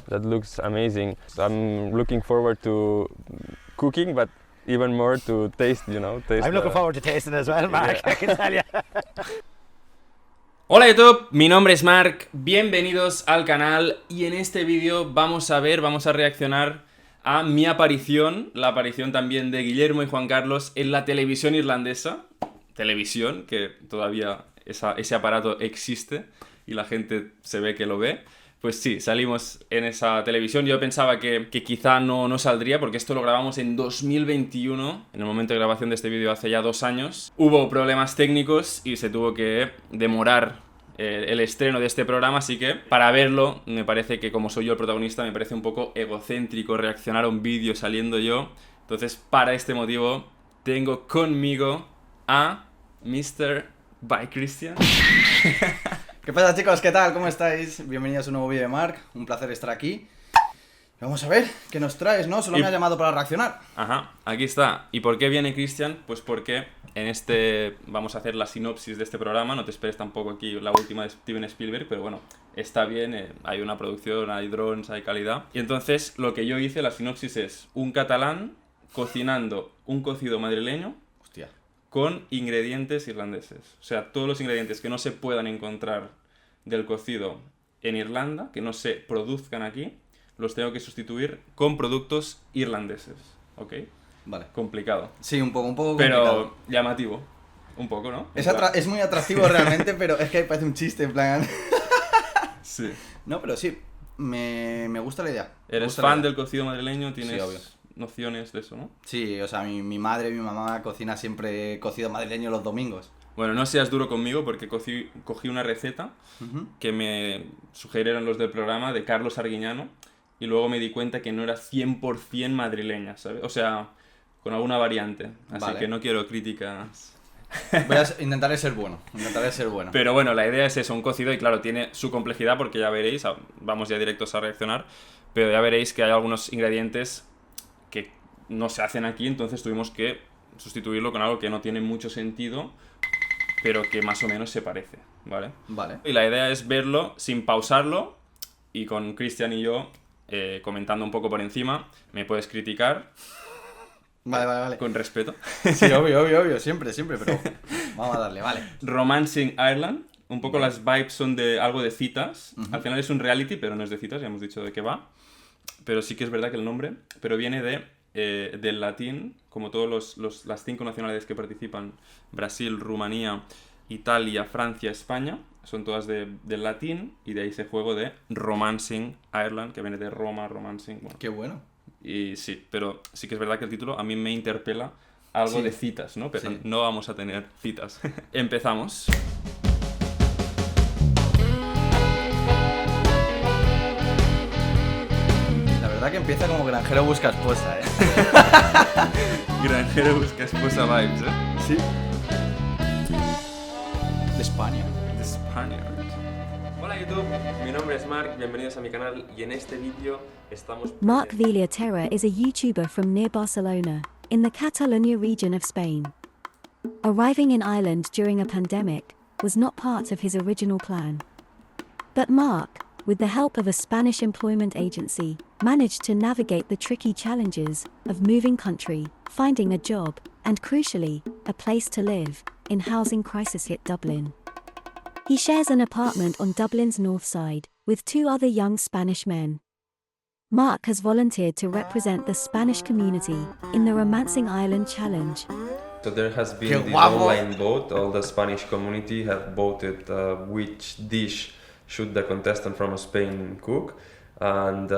That looks amazing. I'm looking forward to cooking, but even more to taste, I'm looking forward to tasting as well, Marc, I can tell you. Hola YouTube, mi nombre es Marc, bienvenidos al canal y en este vídeo vamos a reaccionar a mi aparición, la aparición también de Guillermo y Juan Carlos en la televisión irlandesa. Televisión, que todavía ese aparato existe y la gente se ve que lo ve. Pues sí, salimos en esa televisión. Yo pensaba que quizá no saldría porque esto lo grabamos en 2021, en el momento de grabación de este vídeo hace ya 2 años. Hubo problemas técnicos y se tuvo que demorar el estreno de este programa, así que para verlo me parece que, como soy yo el protagonista, me parece un poco egocéntrico reaccionar a un vídeo saliendo yo. Entonces, para este motivo, tengo conmigo a Mr. by Christian. ¿Qué pasa, chicos? ¿Qué tal? ¿Cómo estáis? Bienvenidos a un nuevo vídeo de Marc. Un placer estar aquí. Vamos a ver qué nos traes, ¿no? Solo me has llamado para reaccionar. Ajá, aquí está. ¿Y por qué viene Christian? Pues porque en este vamos a hacer la sinopsis de este programa. No te esperes tampoco aquí la última de Steven Spielberg, pero bueno, está bien. Hay una producción, hay drones, hay calidad. Y entonces lo que yo hice, la sinopsis es un catalán cocinando un cocido madrileño. Hostia. Con ingredientes irlandeses. O sea, todos los ingredientes que no se puedan encontrar del cocido en Irlanda, que no se produzcan aquí, los tengo que sustituir con productos irlandeses. ¿Ok? Vale. Complicado. Sí, un poco complicado. Pero llamativo. Un poco, ¿no? Es muy atractivo realmente, pero es que parece un chiste, en plan... Sí. No, pero sí, me gusta la idea. ¿Eres fan del cocido madrileño? ¿Tienes obvio. nociones de eso, no? Sí, o sea, mi madre y mi mamá cocina siempre cocido madrileño los domingos. Bueno, no seas duro conmigo porque cogí una receta que me sugirieron los del programa de Carlos Arguiñano y luego me di cuenta que no era 100% madrileña, ¿sabes? O sea, con alguna variante. Así que no quiero críticas. Voy a intentaré ser bueno, Pero bueno, la idea es eso, un cocido, y claro, tiene su complejidad porque ya veréis, vamos ya directos a reaccionar, pero ya veréis que hay algunos ingredientes que no se hacen aquí, entonces tuvimos que sustituirlo con algo que no tiene mucho sentido, pero que más o menos se parece, ¿vale? Vale. Y la idea es verlo sin pausarlo y con Christian y yo comentando un poco por encima. Me puedes criticar. Vale. Con respeto. Sí, obvio, siempre, pero vamos a darle, vale. Romancing Ireland. Un poco las vibes son de algo de citas. Al final es un reality, pero no es de citas, ya hemos dicho de qué va. Pero sí que es verdad que el nombre, pero viene del latín, como todas las 5 nacionalidades que participan, Brasil, Rumanía, Italia, Francia, España, son todas del latín, y de ahí ese juego de Romancing Ireland, que viene de Roma, Romancing. Bueno. Qué bueno. Y sí, pero sí que es verdad que el título a mí me interpela algo de citas, ¿no? Pero no vamos a tener citas. Empezamos. La verdad que empieza como granjero busca esposa, ¿eh? Granjero busca esposa vibes, ¿eh? Sí. De España. The Spaniard. Hola YouTube, mi nombre es Marc, bienvenidos a mi canal y en este vídeo estamos... Marc Terra is a YouTuber from near Barcelona, in the Catalonia region of Spain. Arriving in Ireland during a pandemic was not part of his original plan. But Marc, with the help of a Spanish employment agency, managed to navigate the tricky challenges of moving country, finding a job, and crucially, a place to live, in housing crisis-hit Dublin. He shares an apartment on Dublin's north side, with 2 other young Spanish men. Marc has volunteered to represent the Spanish community in the Romancing Ireland Challenge. So there has been this online vote. All the Spanish community have voted which dish should the contestant from Spain cook. And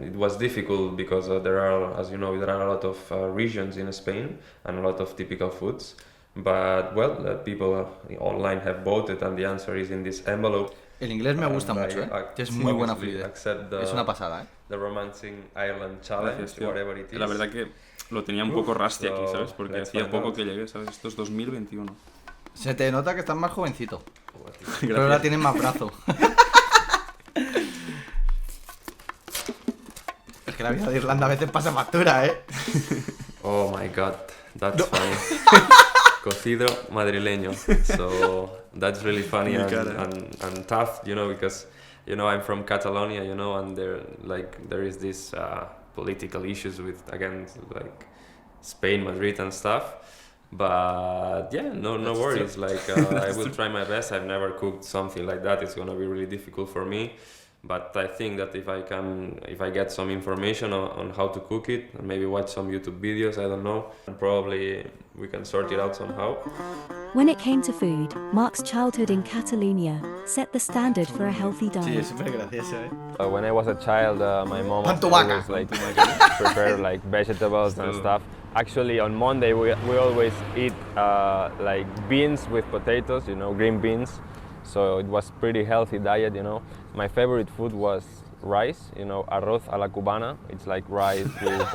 it was difficult because there are, as you know, there are a lot of regions in Spain and a lot of typical foods. But people online have voted and the answer is in this envelope. El inglés me gusta mucho, ¿eh? Es muy buena fluidez. Es una pasada, ¿eh? The Romancing Ireland Challenge, whatever it is. La verdad que lo tenía un poco rusty aquí, ¿sabes? Porque hacía poco que llegué, ¿sabes? Esto es 2021. Se te nota que estás más jovencito. Pero ahora tienes más brazo. Es que la vida de Irlanda a veces pasa factura, ¿eh? Oh my god, that's funny. Cocido madrileño. So that's really funny and tough, because I'm from Catalonia, and there is this political issues with, again, like Spain, Madrid and stuff. But yeah, no worries. True. Like I will try my best. I've never cooked something like that. It's gonna be really difficult for me. But I think that if I get some information on how to cook it, and maybe watch some YouTube videos, I don't know, and probably we can sort it out somehow. When it came to food, Marc's childhood in Catalonia set the standard for a healthy Sí, diet. es súper gracioso, When I was a child, my mom Pan tumaca. always like prepare like vegetables and stuff. Actually, on Monday we always eat like beans with potatoes, green beans. So it was pretty healthy diet, My favorite food was rice, arroz a la cubana. It's like rice with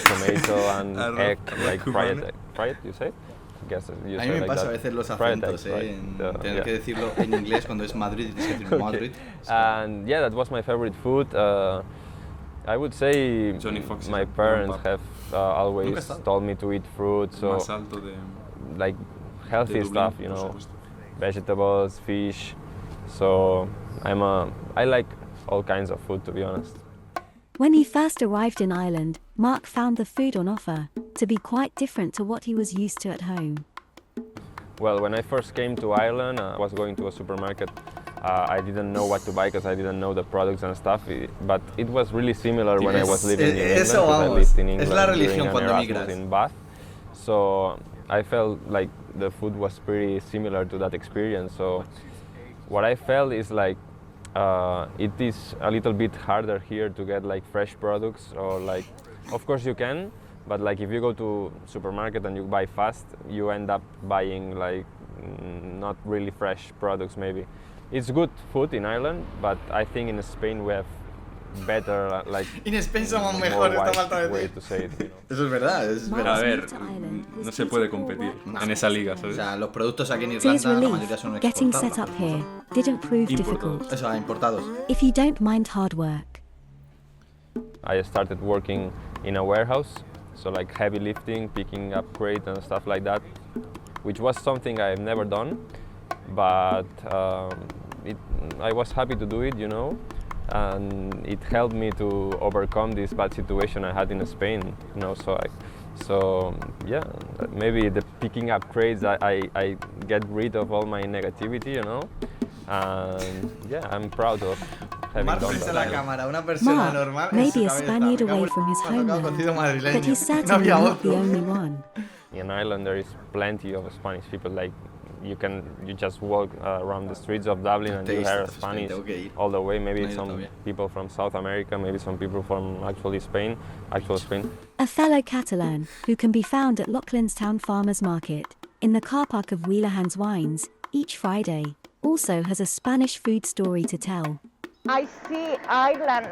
tomato and egg, like fried egg. Fried, you say? I guess you A say mí me like pasa a that. veces los Fried acentos, eggs, right? en tener que decirlo en inglés cuando es Madrid y tienes que decir Madrid. And yeah, that was my favorite food. I would say Johnny Fox my is a parents gran have always Nunca he estado. told me to eat fruit, so Más alto de like healthy Dublin, stuff, por supuesto. vegetables, fish. So I like all kinds of food, to be honest. When he first arrived in Ireland, Marc found the food on offer to be quite different to what he was used to at home. Well, when I first came to Ireland, I was going to a supermarket. I didn't know what to buy because I didn't know the products and stuff. But it was really similar when I was living in England. Eso, 'Cause I vamos. lived in Es England la during religión an cuando Erasmus migras. in Bath. So I felt like the food was pretty similar to that experience. So what I felt is like it is a little bit harder here to get like fresh products, or like, of course you can, but like if you go to supermarket and you buy fast, you end up buying like not really fresh products maybe. It's good food in Ireland, but I think in Spain we have better like En Spain somos more mejores, está wise falta de way decir. to say it. Eso es verdad, es Marc's verdad. A ver, move to Ireland was no se due puede to poor competir work en esa liga, O ¿sabes? sea, los productos aquí en To his Irlanda, la mayoría relief, son getting exportados. set up here didn't prove Importados. difficult. Eso, importados. If you don't mind hard work. I started working in a warehouse, so like heavy lifting, picking up crates and stuff like that, which was something I've never done, but I was happy to do it, and it helped me to overcome this bad situation I had in Spain, So yeah, maybe the picking up crates, I get rid of all my negativity, and yeah, I'm proud of having Marc done frente a la that. cámara, una persona Marc normal. may en su be a cabeza. Spaniard Me cago away en- from his me ha tocado homeland, cocido madrileño. but he's No certainly había not the otro. only one. In Ireland, there is plenty of Spanish people. Like you just walk around the streets of Dublin and you Taste hear of Spain, Spanish tengo que ir. all the way. Maybe No he ido some todavía. people from South America, maybe some people from actual Spain. A fellow Catalan who can be found at Loughlinstown Farmers Market in the car park of Wheelerhands Wines each Friday also has a Spanish food story to tell. I see Ireland,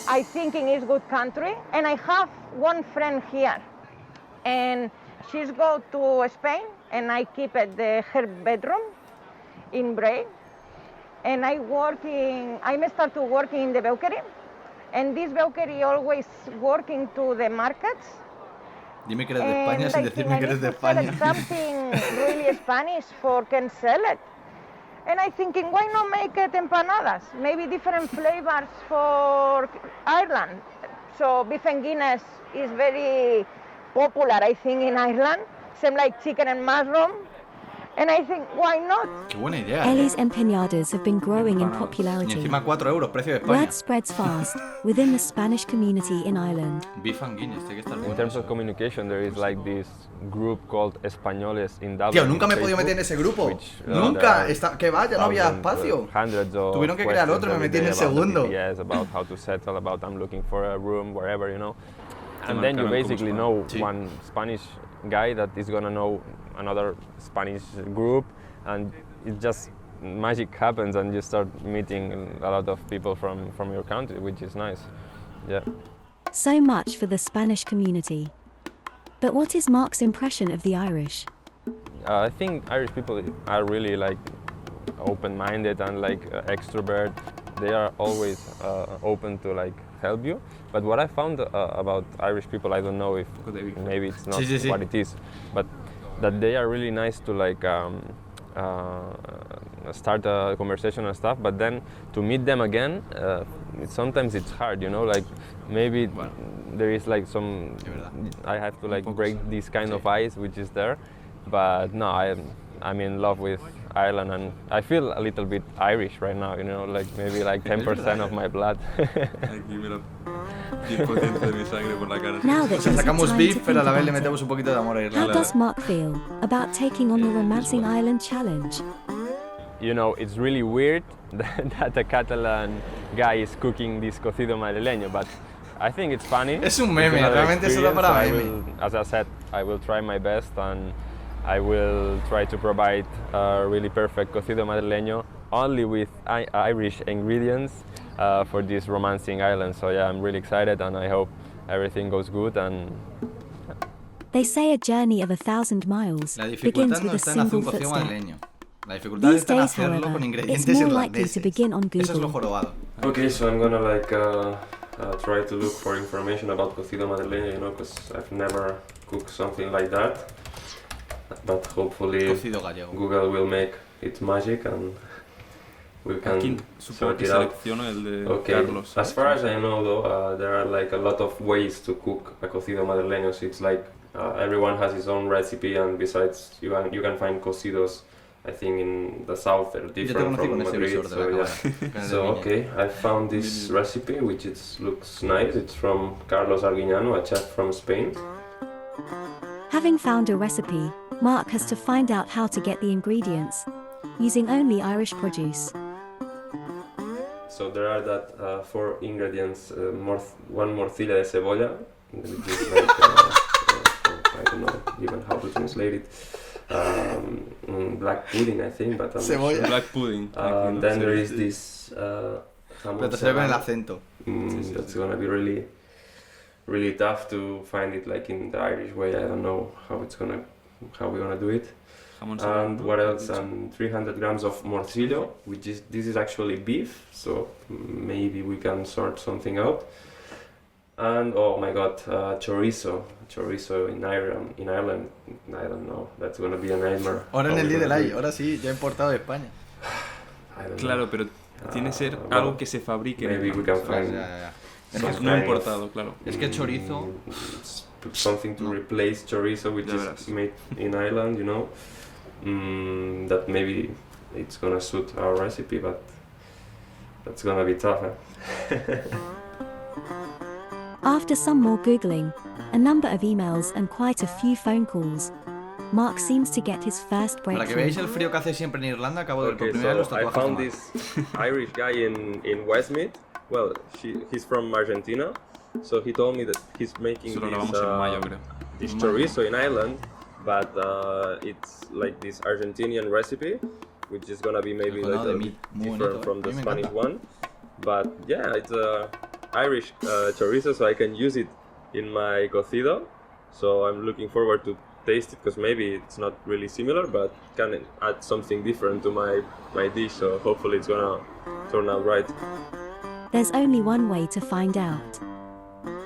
I think it is good country, and I have one friend here, and she's go to Spain, and I keep at her bedroom in Bray, and I start to working in the bakery, and this bakery always working to the markets. Dime que eres de España And sin I decirme think que I eres de need to sell España. something really Spanish for can sell it. And I thinking, why not make it empanadas? Maybe different flavors for Ireland. So beef and Guinness is very popular, I think, in Ireland. Same like chicken and mushroom. And I think, why not? Qué buena idea. Ellie's empanadas have been growing in Y popularity. encima 4 euros, precio de España. Word spreads fast within the Spanish community in Ireland. Beef and Guinness, tiene que estar bueno. In terms of communication, there is like this group called Españoles in Dublin. Tío, nunca me he on podido meter en Facebook, ese grupo. which, there Nunca. are Que vaya, no había thousands, espacio. hundreds of Tuvieron que crear questions otro y me every metí en day el about the segundo. BTS, about how to settle, about I'm looking for a room, wherever, And then you marcaron como basically Spanish. know Sí. one Spanish guy that is gonna know another Spanish group, and it just magic happens, and you start meeting a lot of people from your country, which is nice. Yeah. So much for the Spanish community. But what is Marc's impression of the Irish? I think Irish people are really like open-minded and like extrovert. They are always open to like help you. But what I found about Irish people, I don't know if maybe it's not Sí, sí, sí. what it is, but that they are really nice to like start a conversation and stuff, but then to meet them again, sometimes it's hard, you know, like maybe there is like some, I have to like break this kind of ice which is there, but no, I'm in love with Ireland, and I feel a little bit Irish right now, you know, like maybe like 10% of my blood. Now that he's Sacamos time beef, to pero a la vez le think metemos un poquito de amor a how Irlanda. does Marc feel about taking on the Romancing Ireland challenge? You know, it's really weird that a Catalan guy is cooking this cocido madrileño, but I think it's funny. Es un It's meme, another realmente es solo experience, para so I meme. will, as I said, I will try my best, and I will try to provide a really perfect cocido madrileño only with Irish ingredients for this romancing island. So yeah, I'm really excited, and I hope everything goes good. And They say a journey of 1,000 miles La begins dificultad no with a está en hacer single un cocido footstep. madrileño. La dificultad These está en days, hacerlo however, con it's ingredientes more likely irlandeses. to begin on Eso es lo Google. jorobado. Okay, so I'm gonna like try to look for information about cocido madrileño, you know, because I've never cooked something like that. But hopefully Cocido gallego. Google will make it magic and we can Aquí supongo sort que it out. selecciono el de Okay, Carlos. as far as I know though, there are like a lot of ways to cook a cocido madrileño. So it's like everyone has his own recipe, and besides you can find cocidos, I think in the south they're Yo te different conocí from con ese Madrid. visor de la So yeah. cámara. Con el So de niña. okay, I found this recipe which looks nice. It's from Carlos Arguiñano, a chef from Spain. Having found a recipe, Marc has to find out how to get the ingredients, using only Irish produce. So there are that 4 ingredients: one morcilla de cebolla, which is like I don't know even how to translate it. Black pudding, I think, but I'm not Cebolla. sure. Black pudding. Then there is this jamón Pero te sale con el serrano. acento. That's gonna be really tough to find it like in the Irish way. I don't know how we're gonna do it. Jamón serrano, And ¿no? what else? 300 grams of morcillo, this is actually beef, so maybe we can sort something out. And oh my God, chorizo in Ireland. I don't know. That's gonna be a nightmare. Ahora en How el we're día del gonna do AI, it. ahora sí, ya he importado de España. I don't Claro, know. pero tiene que ser well, algo que se fabrique en Maybe we Irlanda, can ¿sabes? find Es No, que some no kind importado, claro. Es que el chorizo- it's something to replace chorizo, which Ya is verás. made in Ireland, you know. That maybe it's gonna suit our recipe, but that's gonna be tough. After some more Googling, a number of emails and quite a few phone calls, Marc seems to get his first Para que breakthrough. veáis el frío que hace siempre en Irlanda, acabo de ver por Okay, primera vez los so I tatuajes de found Marc. this Irish guy in Westmeath. Well, he's from Argentina, so he told me that he's making Eso lo this, grabamos en mayo, creo. this chorizo in Ireland, but it's like this Argentinian recipe, which is gonna be maybe El like condado a de bit Meath, muy different bonito, from a the mí me Spanish encanta. one. But yeah, it's a Irish chorizo, so I can use it in my cocido. So I'm looking forward to taste it, because maybe it's not really similar, but can add something different to my dish. So hopefully it's gonna turn out right. There's only one way to find out.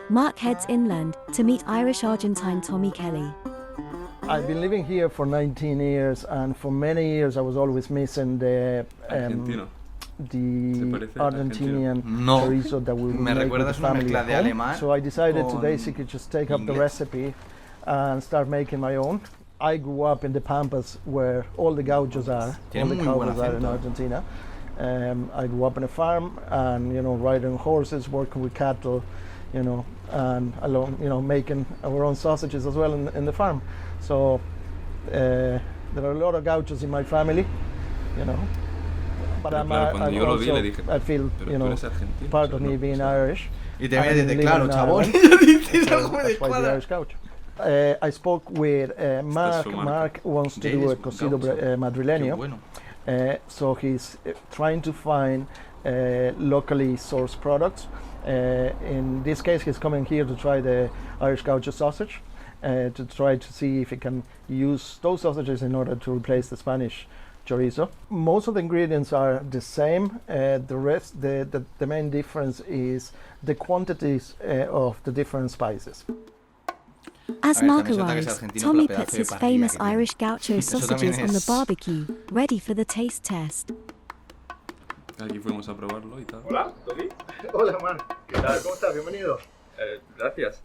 Marc heads inland to meet Irish-Argentine Tommy Kelly. I've been living here for 19 years, and for many years I was always missing the Argentino. Se the parece al Argentinian No. chorizo that we would Me make with recuerdas the una family mezcla at de home. alemán So I decided to con basically just take up the inglés. recipe and start making my own. I grew up in the Pampas, where all the gauchos are, Tiene all the muy buen cowboys are in acento. Argentina. I grew up on a farm, and riding horses, working with cattle, and along, making our own sausages as well in the farm. So there are a lot of gauchos in my family, But Pero claro, cuando yo lo vi le dije, I feel, pero tú eres argentino. part o sea, of me no, being o sea, Irish. Y te mira y dice, living claro, in chabón. Ireland. Y yo dices So algo me that's why the descuadra. Irish gaucho. I spoke with Marc. su marca. Marc wants to James do a cocido Gaucho. Qué madrileño. bueno. So he's trying to find locally sourced products. In this case, he's coming here to try the Irish gaucho sausage, to try to see if he can use those sausages in order to replace the Spanish chorizo. Most of the ingredients are the same. The main difference is the quantities of the different spices. As A ver, Marc también se nota que es arrives, argentino Tommy por el puts pedazo de his parrilla famous que tiene. Irish gaucho Eso también sausages on the es- barbecue, ready for the taste test. Aquí fuimos a probarlo y tal. Hola, Tommy. Hola, Marc. ¿Qué tal? ¿Cómo estás? Bienvenido. Gracias.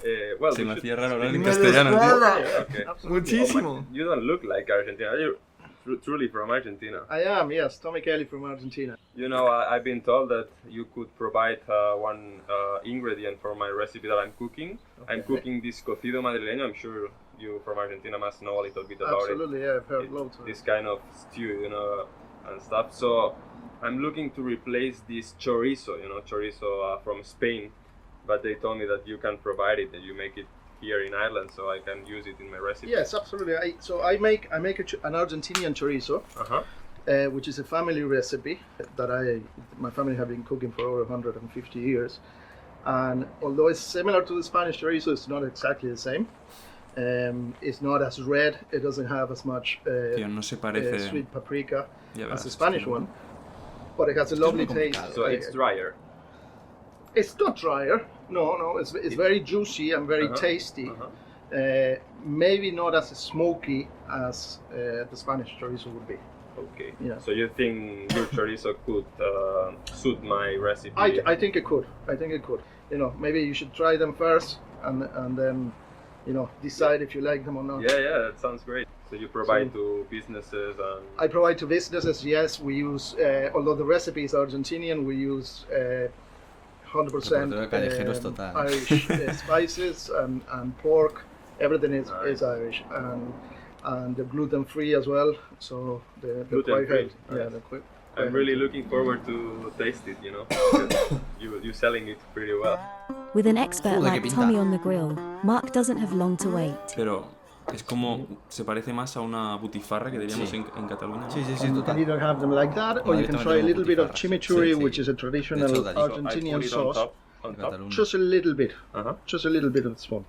Se me hacía raro hablar en Me castellano, tío. descuadra. Okay. Muchísimo. You don't look like Argentina. You're truly from Argentina. I am, yes. Tommy Kelly from Argentina. You know, I've been told that you could provide one ingredient for my recipe that I'm cooking. I'm cooking this cocido madrileño. I'm sure you from Argentina must know a little bit about Absolutely, yeah. I've heard loads of this it. kind of stew, you know, and stuff. So I'm looking to replace this chorizo, you know, chorizo from Spain. But they told me that you can provide it, that you make it here in Ireland, so I can use it in my recipe. Yes, absolutely. I make an Argentinian chorizo, which is a family recipe that my family have been cooking for over 150 years. And although it's similar to the Spanish chorizo, it's not exactly the same. It's not as red. It doesn't have as much Tío, no se parece. sweet paprika Ya as verás, the Spanish one, but it has a es lovely muy taste. complicado. So it's drier. It's not drier. No, it's very juicy and very tasty. Maybe not as smoky as the Spanish chorizo would be. Okay. Yeah. So you think your chorizo could suit my recipe? I think it could. You know, maybe you should try them first and then, you know, decide if you like them or not. Yeah, that sounds great. So you provide to businesses and... I provide to businesses. Yes, we use. Although the recipe is Argentinian, we use 100% Repertorio callejero es total. Irish spices and pork. Everything is Nice. Irish and they're gluten free as well. So they're quite Gluten-free, healthy. Yeah, nice. they're quite. I'm really looking forward to taste it, you know. Because you're selling it pretty well. With an expert Joder, qué like pinta. Tommy on the grill, Marc doesn't have long to wait. Pero es como. Se parece más a una butifarra que diríamos Sí. en Cataluña, ¿no? Sí, sí, sí, You can total. either have them like that, or No, you can directamente try a como little bit of butifarras. chimichurri, Sí, sí. which is a De traditional hecho, allí- I Argentinian put it sauce. on top. Cataluña. Just a little bit. Uh-huh. Just a little bit of the spoon.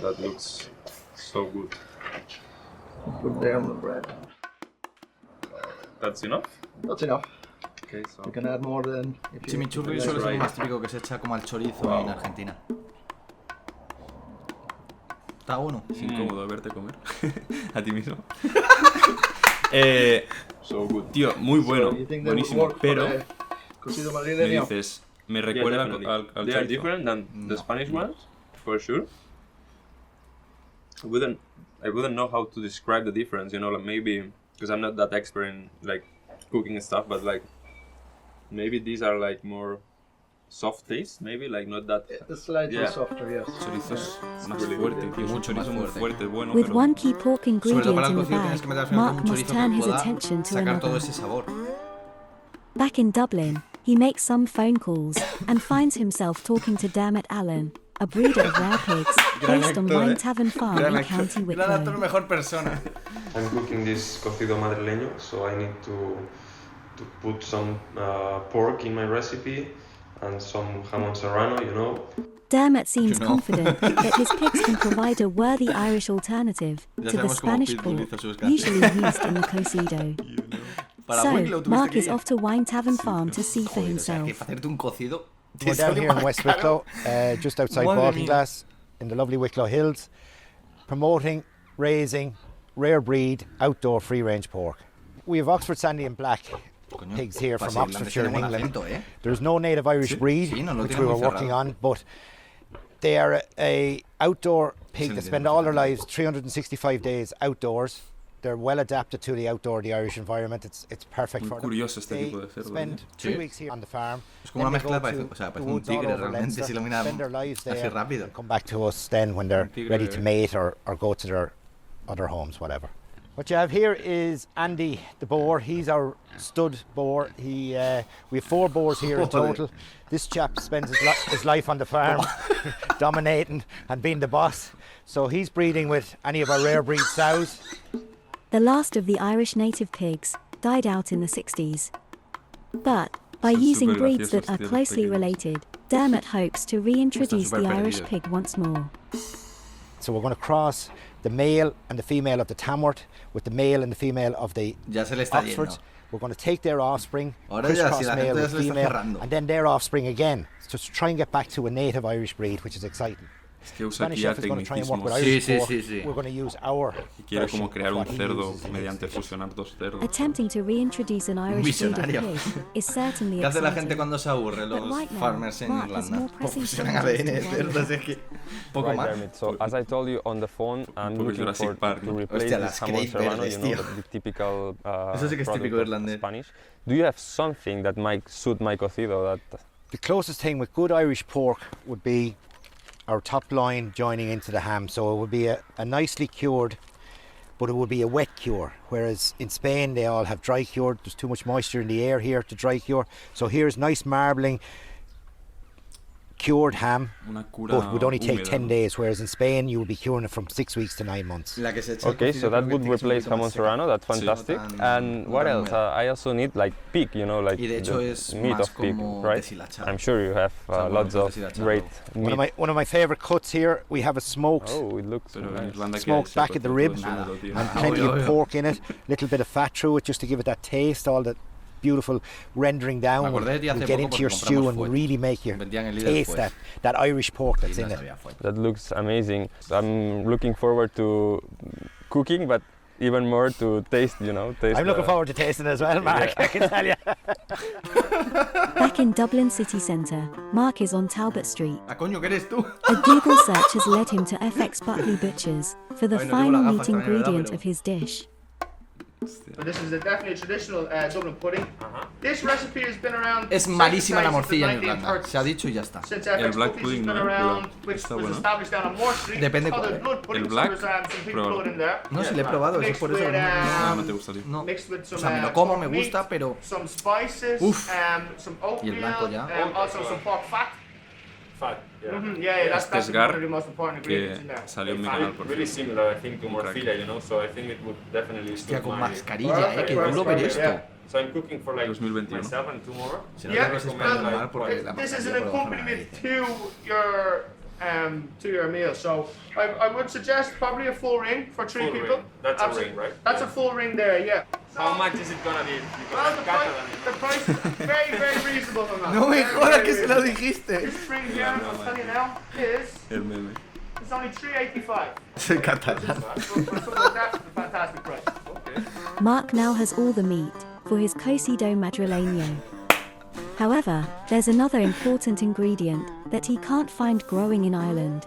That looks so good. Put there on the bread. That's enough? That's enough. Okay, so... You can add more than if you. Chimichurri That's suele ser right. lo más típico que se echa como al chorizo Wow. en Argentina. Está bueno. Es incómodo verte comer. A ti mismo. So good. Tío, muy bueno. So you think they would Buenísimo. work for Pero the cocido me madrileño? dices. Me Yeah, recuerda definitely. al They are chorizo. different than the Spanish ones, for sure. I wouldn't know how to describe the difference, you know, like maybe because I'm not that expert in like cooking stuff, but like maybe these are like more soft taste, maybe like not that. Slightly Yeah. softer, yes. Chorizo es más really fuerte, good. tío. Es un Mucho más chorizo muy fuerte. fuerte, bueno. With pero... one key pork Sobre todo ingredient para el in the cocido tienes que meter al bag, final Marc un must chorizo turn que his pueda attention to sacar todo another. ese sabor. Back in Dublin, he makes some phone calls and finds himself talking to Dermot Allen, a breeder of rare pigs Gran based on actor, Wine eh. Tavern Farm Gran in actor. County Gran actor, Wicklow. mejor persona. I'm cooking this cocido madrileño, so I need to put some pork in my recipe and some jamón serrano, you know. Dermot seems No. confident that his pigs can provide a worthy Irish alternative Ya to the sabemos cómo Spanish Pitbull pork hizo sus canciones. usually used in the cocido. Para So, Wicklow tuviste Marc que is ir. off to Wine Tavern Farm to see for Joder, o sea, que himself. para hacerte un cocido te We're down sale here in más West caro. Wicklow, just outside Madre Baltinglass, in the lovely Wicklow Hills, promoting, raising rare breed outdoor free range pork. We have Oxford Sandy and Black Coño, pigs here para from ser irlandés Oxfordshire tiene in buen England. acento, ¿eh? There's no native Irish Sí, breed sí, no lo which tiene we muy were working cerrado. on, but they are a outdoor pig Sí, that lo spend tiene all their muy lives 365 days outdoors. They're well adapted to the Irish environment. It's perfect Muy for them. curioso este They tipo de cerdo, spend ¿eh? 3 Sí. weeks here on the farm. Es como una then they mezcla, go parece, to o sea, the parece un woods all tigre over realmente, Leinster, si lo mira spend their lives así there, rápido. and come back to us then when they're tigre ready bebé. to mate or go to their other homes, whatever. What you have here is Andy the boar. He's our stud boar. We have 4 boars here in Joder. total. This chap spends his life on the farm, dominating and being the boss. So he's breeding with any of our rare breed sows. The last of the Irish native pigs died out in the 60s. But by Son using súper breeds that graciosos, are tío, los closely pequeños. related, Dermot hopes to reintroduce súper the Irish perdidos. pig once more. So we're going to cross the male and the female of the Tamworth with the male and the female of the Ya se le está Oxfords. yendo. We're going to take their offspring, Ahora ya, crisscross si la male gente ya with se le está female, cerrando. and then their offspring again. So to try and get back to a native Irish breed, which is exciting. Es que usa Spanish aquí ya chef is going to try and work with tecnicismos. Irish pork. Sí. We're going to use our Y quiere como version crear of un what he cerdo uses in mediante his dish. fusionar dos cerdos. Attempting to reintroduce an Irish food of Visionario. pig is certainly ¿Qué hace la gente exciting. cuando se aburre, But los right now, farmers en Marc has Irlanda? more Pues pressing fusionan challenges ADN de to worry cerdos, es que poco Right, más. Dermot. So as I told you on the phone, I'm poco looking Jurassic for Park, to ¿no? replace Hostia, the las jamón Great serrano, Verdes, you know, tío. the typical Eso sí que es product típico of irlandés. Spanish. Do you have something that might suit my cocido? That The closest thing with good Irish pork would be our top line joining into the ham. So it would be a nicely cured, but it would be a wet cure. Whereas in Spain they all have dry cured. There's too much moisture in the air here to dry cure. So here's nice marbling cured ham, Una cura but would only take húmeda, 10 ¿no? days, whereas in Spain you would be curing it from 6 weeks to 9 months. La que se echa al okay, cocido so that creo que would tiene que ser un replace poquito más jamón seca. serrano. That's Sí. fantastic. No tan- And no what tan else? húmeda. I also need like pig, you know, like Y de hecho the es meat más of pig, como right? deshilachado. I'm sure you have sea, lots bueno, of deshilachado. great meat. One of my favorite cuts here, we have a smoked, Oh, it looks Pero en nice. Irlanda que smoked hay back cerdo at the todo ribs es húmedo, tío. and plenty obvio, of obvio. pork in it, little bit of fat through it just to give it that taste, all that beautiful rendering down. Me acordé de ti hace will get poco into your porque stew compramos and will fuet. really make you Vendían el líder taste that Irish pork that's in it. That looks amazing. I'm looking forward to cooking, but even more to taste, you know. Taste I'm looking forward to tasting it as well, Mark, I can tell you. Back in Dublin city centre, Marc is on Talbot Street. Ah, coño, ¿qué eres tú? A Google search has led him to FX Buckley Butchers for the Ay, no llevo final las meat gafas también, ¿verdad? ingredient Pero- of his dish. But this is definitely a traditional Dublin pudding. This recipe has been around. Es malísima la morcilla en Irlanda. Se ha Since dicho y ya está. El FX black Cookies pudding, has been ¿no? around, which Está was bueno. established down on Moore Street. Depende It's called cuál. a blood pudding, El so black, there's some pig pruébalo. blood in there. No, si le he probado, es por eso que Ah, no, no te gusta, tío. no. Mixed with O some, sea, me lo como, me meat, gusta, pero some spices, Uf. some Y el blanco ya. oatmeal, also some pork fat. Fat, That's Este es gar one of the most important que ingredients in there. salió en mi canal por really fin. similar, I think, to Crack. morcilla, you know. So I think it would definitely. hostia, suit con my- mascarilla, qué duro ver esto. Yeah. So I'm cooking for like 2021. myself and two more. Si no Yeah, te ves well, español mal porque la This is mascarilla an por debajo de la accompaniment nariz. to your meal. So I would suggest probably a full ring for 3 Full people. ring. That's a Absolutely. ring, right? That's a full ring there, yeah. How much is it gonna be? Well, the price is very, very reasonable on that. No me Very, jodas very que se lo reasonable. dijiste. This ring here, I'll tell you now, is El meme. it's only $3.85. Soy catalán. For something like that, it's a fantastic price. Marc now has all the meat for his cocido madrileño. However, there's another important ingredient that he can't find growing in Ireland.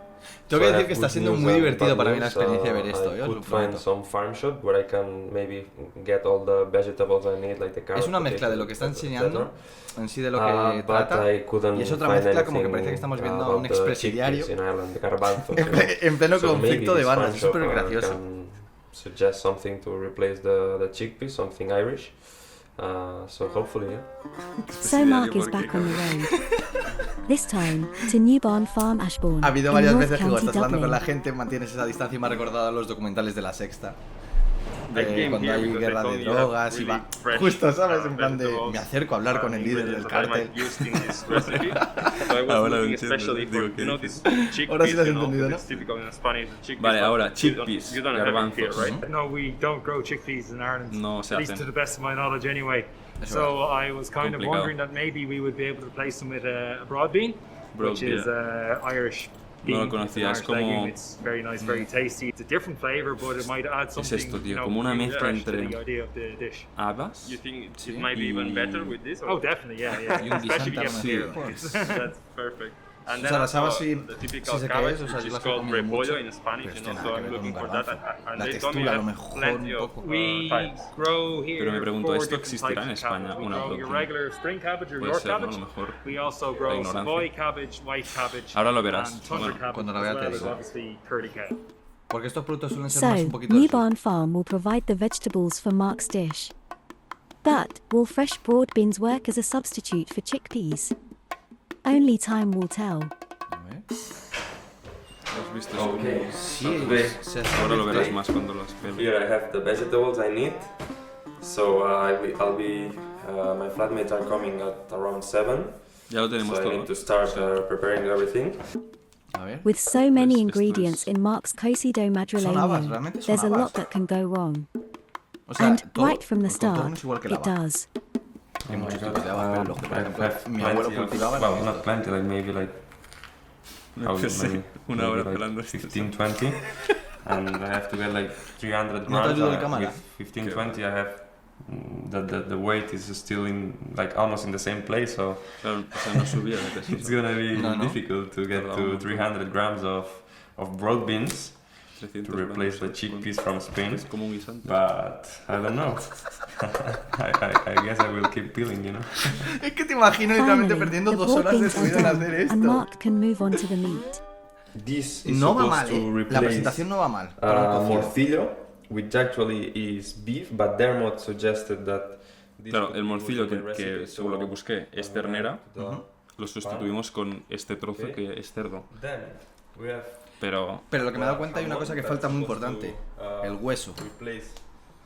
Tengo que decir que está siendo muy divertido para mí la experiencia de ver esto, I os lo could find prometo. some farm shop where I can maybe get all the vegetables I need, like the carrots. Es una mezcla de lo que está enseñando, en sí de lo que but trata, I couldn't y es otra find mezcla como que anything, parece que estamos viendo a about un the expresidiario chickpeas in Ireland, the garbanzos, en pleno So conflicto maybe de this bandas, farm es shop, súper gracioso. can suggest something to replace the chickpeas, something Irish. So hopefully, yeah. So Marc is back on the road. This time to Newbarn Farm, Ashbourne, Ha habido in varias North veces que cuando County estás hablando con la Dublin. gente mantienes esa distancia y me ha recordado a los documentales de La Sexta. I came Cuando here hay because guerra they de told me you have drogas y really va fresh, justo, ¿sabes? En plan de vegetables, me acerco a hablar con el líder del ingredients that I cártel. might use in this recipe. So I was Ahora lo looking entiendo, especially digo for, que you know, dices. this chickpeas, Ahora sí lo has you know, entendido, ¿no? it's typical in Spanish, the chickpeas. Vale, but ahora, you don't- chickpeas, you don't have it here, garbanzos, right? ¿no? No, we don't grow chickpeas in Ireland. No se At least to hacen. the best of my knowledge, anyway. Eso So I was kind of Complicado. wondering that maybe we would be able to replace them with a broad bean, Broad which is Irish bean. No lo It's an conocía, es Irish como- legume. It's very nice, very tasty. It's a different flavor, but it might add something. esto, tío, you know, como una really mezcla fresh to entre- the idea of the dish. Habas. You think it Sí, might be even y- better with this? Or? Oh, definitely, yeah, yeah. Y un Especially guisante a lo if mejor. you get Pues, That's perfect. And O then sea, las habas also sí, the sí typical sé qué cabbage, es, o sea, which sí is las he called comido mucho, repollo in Spanish, pero you know, hostia, so nada que I'm ver looking con for that. garbanzo. And La they told me textura a lo you have mejor plenty un of poco. We types. grow here Pero me pregunto, four ¿esto different existirá en types of España? cabbage. We Una grow your próxima. regular spring cabbage or Puede York ser, ¿no? A cabbage. lo mejor. We also La grow ignorancia. Savoy cabbage, white cabbage, Ahora lo verás. and tundra Bueno, cabbage, cuando lo as vea well te as digo. obviously curly cow. Porque estos productos suelen ser más So, un poquito así. Newbarn Farm will provide the vegetables for Marc's dish. But will fresh broad beans work as a substitute for chickpeas? Only time will tell. A ver. ¿Has visto? Okay. Sí, Okay. se hace Ahora lo verás display. más cuando las peles. Here I have the vegetables I need. So I'll be. My flatmates are coming at around 7. Ya lo tenemos So I todo. need to start preparing everything. A ver. With so many Esto ingredients es- in Marc's cocido Son habas, madrileño, realmente son there's a habas. lot that can go wrong. O sea, And todo, right from the el contorno start, es igual que la it vaca. does. Hay muchos tipos de habas, pero los que, por ejemplo, mi plenty abuelo of- cultivaba well, eran not estos. plenty, like maybe like how Sí, many? una hora Maybe pelando like esto. 15, 20. And I have to get like 300 No te grams. ayuda el and cámara. with 15, 20 I have the weight is still in like almost in the same place, so Claro, o sea, no subía de peso. it's gonna be No, no. difficult to get Tardaba un to montón. 300 grams of broad beans 300 to replace the gramos, chickpeas from Spain. Es como un guisante. But I don't know. I guess I will keep peeling, you know. Es que te imagino literalmente Finally, perdiendo the 2 broad horas de beans tu are vida en hacer done, and esto. Marc can move on to the meat. This is No va supposed mal, to La replace presentación no va mal. para un cocido. morcillo, which actually is beef, but Dermot suggested that. this Claro, could el be morcillo also the que recipe, según lo que so busqué es I'm gonna ternera, add the lo sustituimos con este trozo Okay. que es cerdo. Then we have Pero Pero lo que me he dado cuenta hay una cosa que jamón falta muy that's supposed importante. to, El hueso. replace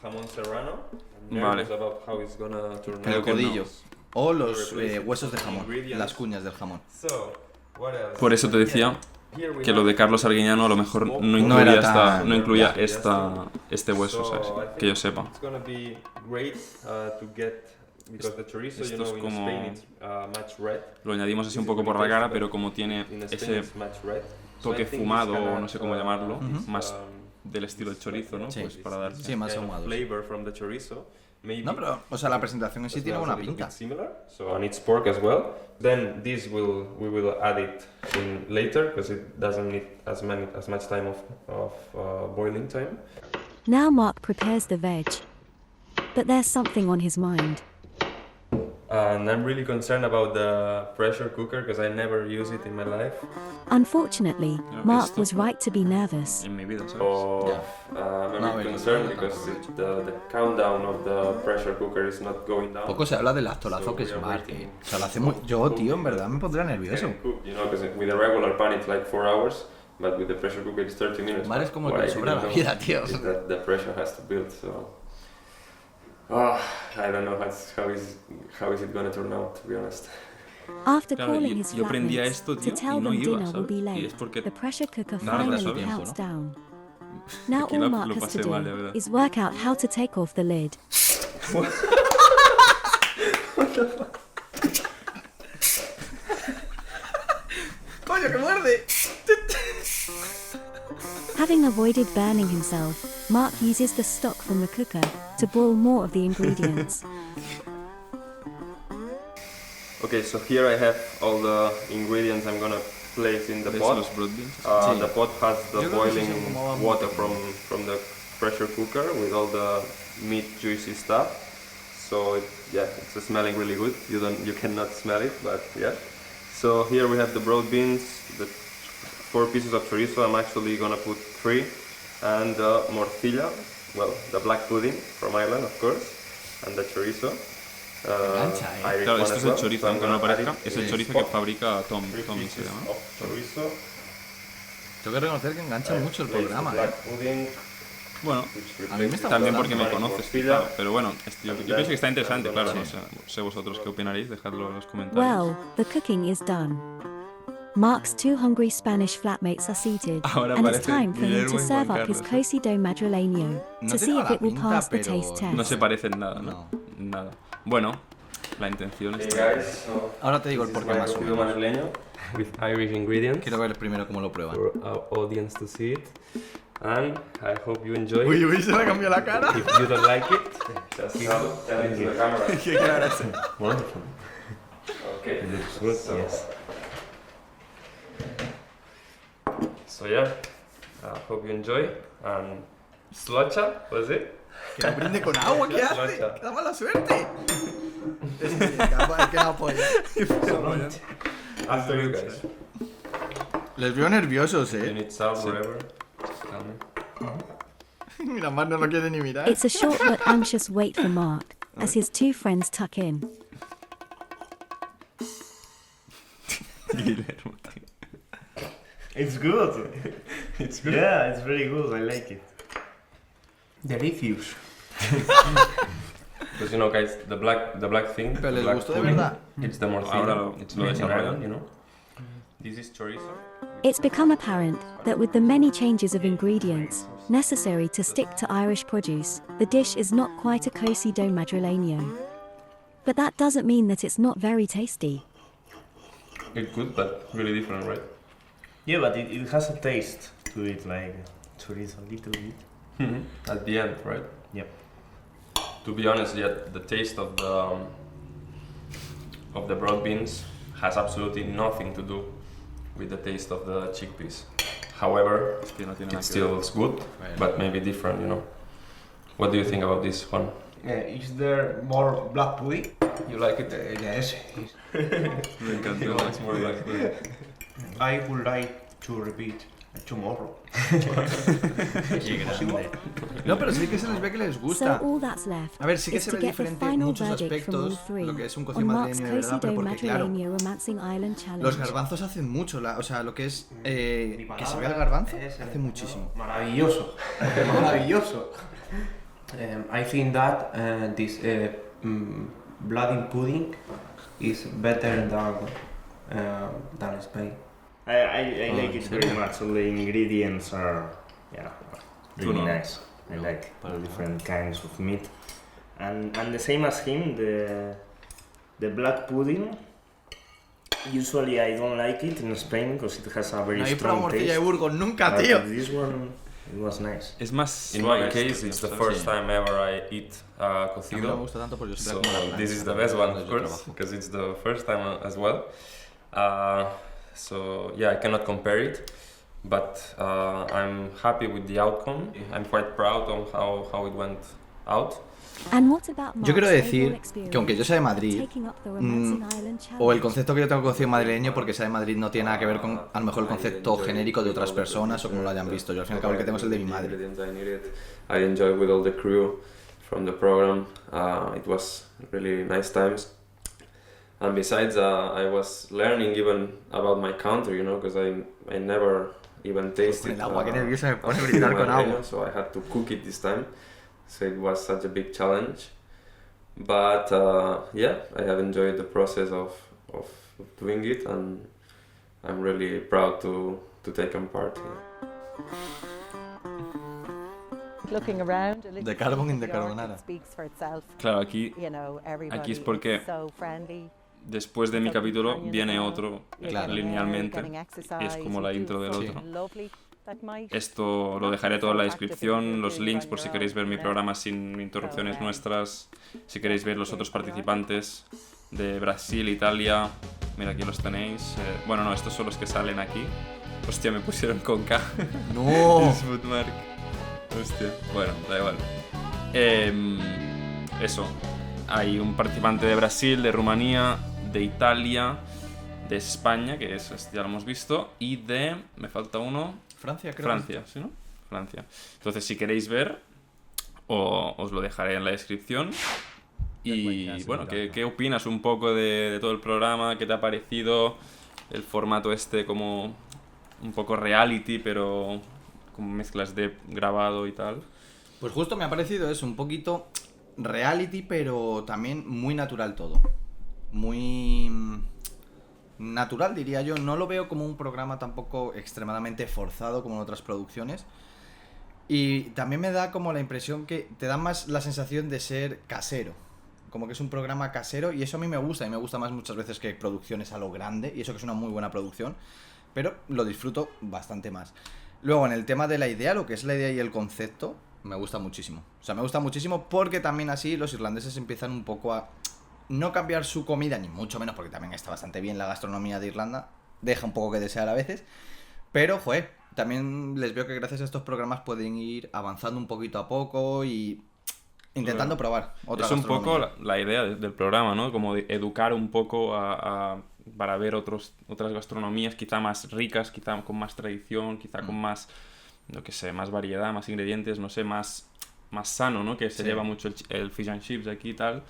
jamón serrano. I'm Vale. nervous about how it's gonna turn El Creo que codillo. O los Replace huesos de jamón. ingredients. Las cuñas del jamón. So, what else? por eso te decía Here we que lo have de Carlos Arguiñano a lo mejor no No incluía, era tan- no incluía Ya. este hueso, So, ¿sabes? I think Que yo sepa. It's gonna be great to get because the chorizo, Esto you es know, in como- Spain it's much red. Lo añadimos así un poco por la cara, pero como tiene In Spain ese it's much red. So I toque think fumado this o can no sé add, cómo llamarlo, this, más del estilo chorizo, ¿no? Sí. Pues para dar... Sí, más kind of ahumados. flavor from the chorizo. Maybe No, pero, o sea, la presentación en sí tiene buena pinta. Similar. So and it's pork as well. Then we will add it in later because it doesn't need as much time of boiling time. Now Marc prepares the veg. But there's something on his mind. And I'm really concerned about the pressure cooker because I never use it in my life. Unfortunately, Yeah, Marc esto- was right to be nervous. En mi vida, ¿sabes? I'm No, really concerned because the countdown of the pressure cooker is not going down. Poco se habla del actorazo que es Marc. O sea, lo hace muy... Yo, tío, en verdad me pondría nervioso. Can cook, you know, because with a regular pan it's like 4 hours, but with the pressure cooker it's 30 minutes. Marc es como el What que le I sobra la didn't vida, know tío. is that the pressure has to build, so I don't know how is it gonna turn out, to be honest. After Claro, calling yo- his yo prendía flatmates esto, to tío, tell y no them iba, dinner will be ¿sabes? Y late, es porque the pressure cooker nada da finally tiempo, counts ¿no? down. Now Aquí all lo Marc has pasé to mal, do la verdad. is work out how to take off the lid. ¡Coño, que muerde! Having avoided burning himself, Marc uses the stock from the cooker to boil more of the ingredients. Okay, so here I have all the ingredients I'm gonna place in the ¿Ves pot. los broad beans? Sí. The pot has the Yo creo que sí boiling son como water from the pressure cooker with all the meat juicy stuff. So it's smelling really good. You cannot smell it, but yeah. So here we have the broad beans, the 4 pieces of chorizo. I'm actually gonna put 3, and the morcilla, well, the black pudding from Ireland, of course, and the chorizo. Engancha, Irish Claro, one esto as es el well. chorizo, So I'm aunque no lo gonna add parezca. it Es in el this chorizo que pot. fabrica 3 Tommy, se pieces llama. of chorizo. Tengo que reconocer que engancha mucho el Place programa, the ¿eh? black pudding, Bueno, which A mí me está también gustando. porque me Morcilla. conoces, claro. Pero bueno, yo pienso que está interesante, claro. No sé vosotros qué opinaréis, dejadlo en los comentarios. Well, the cooking is done. Marc's 2 hungry Spanish flatmates are seated, Ahora and it's parece time for him Guillermo to y serve Juan up his Carlos, ¿eh? cocido madrileño No to see tiene if mala it will pinta, pass the pero taste test. No se parecen nada, ¿no? No. Nada. Bueno, la intención Hey está... guys, so Ahora te digo el this is porqué my más o cocido menos. madrileño with Irish ingredients Quiero ver primero cómo lo prueban. for our audience to see it, and I hope you enjoy Uy, it. uy, se le cambió la cara. If you don't like it, just tell it to the camera. Qué cara es. Wonderful. Okay. So, Yes. so yeah, I hope you enjoy. And slocha, was it? Que lo brinde con agua, ¿qué hace? Slocha. ¡Que da mala suerte! Es que no apoya. After you guys. Les veo nerviosos, You ¿eh? need salt, whatever. Just tell me. Mira, Marc no lo quiere ni mirar. It's a short but anxious wait for Marc as his 2 friends tuck in. Guillermo, tío. It's good. It's good. Yeah, it's very good. I like it. Delicious. Because you know, guys, the black thing. Pero the les black gustó de pudding, verdad. It's the Ahora morcilla. lo It's made in desarrollan. Ireland, you know. This is chorizo. It's become apparent that with the many changes of ingredients necessary to stick to Irish produce, the dish is not quite a cocido madrileño. But that doesn't mean that it's not very tasty. It's good, but really different, right? Yeah, but it has a taste to it, like chorizo a little bit. At the end, right? Yep. To be honest, yeah, the taste of the broad beans has absolutely nothing to do with the taste of the chickpeas. However, it still is good, but maybe different, you know. What do you think about this one? Is there more black pudding? You like it? Yes. More black pudding. I would like to repeat tomorrow. No, pero sí que se les ve que les gusta. So all that's left A ver, sí que is se to ve get the diferente en final muchos verdict from all aspectos three lo que es un on cocido Marc's madrileño de verdad, pero cocido porque claro, madrileño romancing island challenge. los garbanzos hacen mucho, o sea, lo que es que se vea el garbanzo hace muchísimo. Maravilloso. Maravilloso. I think that this bloody pudding is better than Spain. I like it very much. All the ingredients are really nice. I like all different kinds of meat, and the same as him, the black pudding. Usually I don't like it in Spain because it has a very No hay strong morcilla de taste. Burgos nunca, But tío. this one, it was nice. Es más In my case, it's the first time ever I eat A mí no me cocido. gusta tanto porque yo So siempre como la this is the plancha, best one, donde of yo course, trabajo. because it's the first time as well. So yeah, I cannot compare it, but I'm happy with the outcome. I'm quite proud of how it went out. And what about Yo quiero Marc's decir overall que aunque yo sea de Madrid, taking up the romancing island challenge? o el concepto que yo tengo cocido madrileño porque sea de Madrid no tiene nada que ver con a lo mejor el concepto genérico de otras personas o como lo hayan visto. Yo al fin y al cabo el que tengo es el de mi madre. I enjoyed with all the crew from the program. It was really nice times. And besides, I was learning even about my country, you know, because I never even tasted. El agua, qué nervioso me pone brindar con agua. So I had to cook it this time. So it was such a big challenge. But yeah, I have enjoyed the process of doing it, and I'm really proud to take part. Looking around, a little De carbón in New de York, carbonara. it speaks for itself. Claro, aquí You know, everybody aquí es porque is so friendly. después de mi capítulo viene otro Claro. linealmente y es como la intro del otro. Esto lo dejaré todo en la descripción, los links por si queréis ver mi programa sin interrupciones nuestras, si queréis ver los otros participantes de Brasil, Italia, mira aquí los tenéis. Bueno, no, estos son los que salen aquí. Hostia, me pusieron con K. No. Eastwood, Marc. Hostia, bueno, da igual. Eso, hay un participante de Brasil, de Rumanía, de Italia, de España, que es, ya lo hemos visto, y de... me falta uno... Francia, creo. Francia, ¿sí, no? Francia. Entonces, si queréis ver, os lo dejaré en la descripción. Y bueno, ¿qué opinas un poco de todo el programa? ¿Qué te ha parecido el formato este como un poco reality, pero con mezclas de grabado y tal? Pues justo me ha parecido eso, un poquito reality, pero también muy natural todo. Muy natural, diría yo. No lo veo como un programa tampoco extremadamente forzado como en otras producciones. Y también me da como la impresión que te da más la sensación de ser casero. Como que es un programa casero y eso a mí me gusta. Y me gusta más muchas veces que producciones a lo grande. Y eso que es una muy buena producción. Pero lo disfruto bastante más. Luego, en el tema de la idea, lo que es la idea y el concepto, me gusta muchísimo. O sea, me gusta muchísimo porque también así los irlandeses empiezan un poco a no cambiar su comida, ni mucho menos, porque también está bastante bien la gastronomía de Irlanda. Deja un poco que desear a veces. Pero, joder, también les veo que gracias a estos programas pueden ir avanzando un poquito a poco y intentando probar otra Es un poco gastronomía. la idea del programa, ¿no? Como de educar un poco para ver otras gastronomías quizá más ricas, quizá con más tradición, quizá con más, no que sé, más variedad, más ingredientes, no sé, más sano, ¿no? Que se lleva mucho el fish and chips aquí y tal,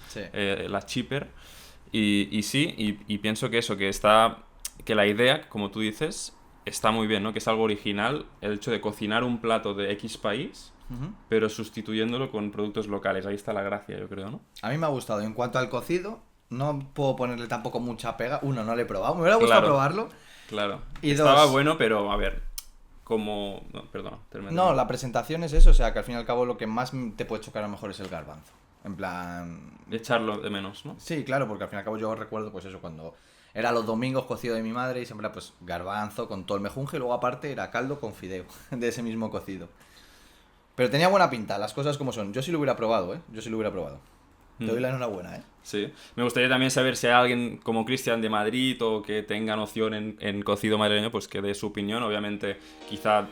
la chipper. Y sí, y pienso que eso, que la idea, como tú dices, está muy bien, ¿no? Que es algo original, el hecho de cocinar un plato de X país, pero sustituyéndolo con productos locales. Ahí está la gracia, yo creo, ¿no? A mí me ha gustado. En cuanto al cocido, no puedo ponerle tampoco mucha pega. Uno, no lo he probado. Me hubiera gustado probarlo. Claro. Y estaba dos, bueno, pero a ver, como... No, perdona. No, la presentación es eso. O sea, que al fin y al cabo lo que más te puede chocar a lo mejor es el garbanzo. En plan... echarlo de menos, ¿no? Sí, claro, porque al fin y al cabo yo recuerdo, pues eso, cuando Era los domingos cocido de mi madre y siempre era pues garbanzo con todo el mejunje y luego aparte era caldo con fideo de ese mismo cocido. Pero tenía buena pinta, las cosas como son. Yo sí lo hubiera probado, Yo sí lo hubiera probado. Te doy la enhorabuena, Sí. Me gustaría también saber si hay alguien como Cristian de Madrid o que tenga noción en cocido madrileño, pues que dé su opinión. Obviamente, quizá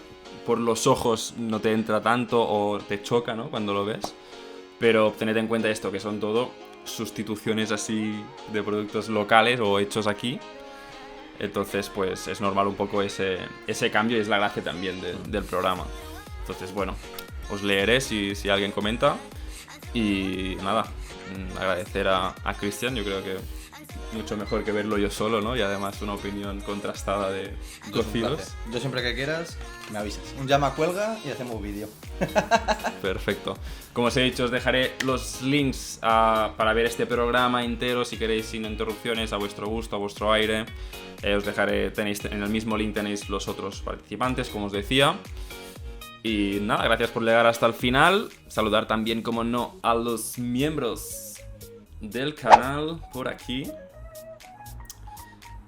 por los ojos no te entra tanto o te choca, ¿no? Cuando lo ves. Pero tened en cuenta esto, que son todo sustituciones así de productos locales o hechos aquí. Entonces, pues es normal un poco ese cambio y es la gracia también del programa. Entonces, bueno, os leeré si alguien comenta. Y nada, agradecer a Cristian, yo creo que mucho mejor que verlo yo solo, ¿no? Y además una opinión contrastada de cocidos. Yo siempre que quieras, me avisas. Un llama, cuelga y hacemos vídeo. Perfecto. Como os he dicho, os dejaré los links para ver este programa entero, si queréis, sin interrupciones, a vuestro gusto, a vuestro aire. Os dejaré, tenéis en el mismo link tenéis los otros participantes, como os decía. Y nada, gracias por llegar hasta el final. Saludar también, como no, a los miembros del canal por aquí.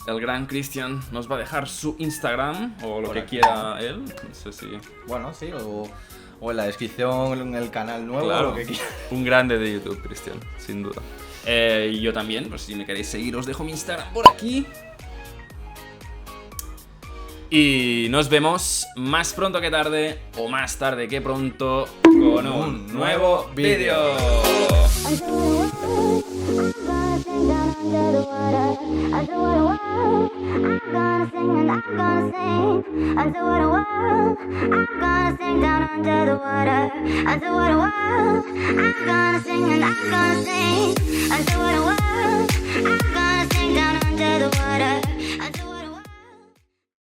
El gran Cristian nos va a dejar su Instagram o lo que quiera él. No sé si... Bueno, sí, o en la descripción, en el canal nuevo, claro, lo que quiera. Un grande de YouTube, Cristian, sin duda. Y yo también, pues si me queréis seguir, os dejo mi Instagram por aquí. Y nos vemos más pronto que tarde, o más tarde que pronto, con un nuevo vídeo. I'm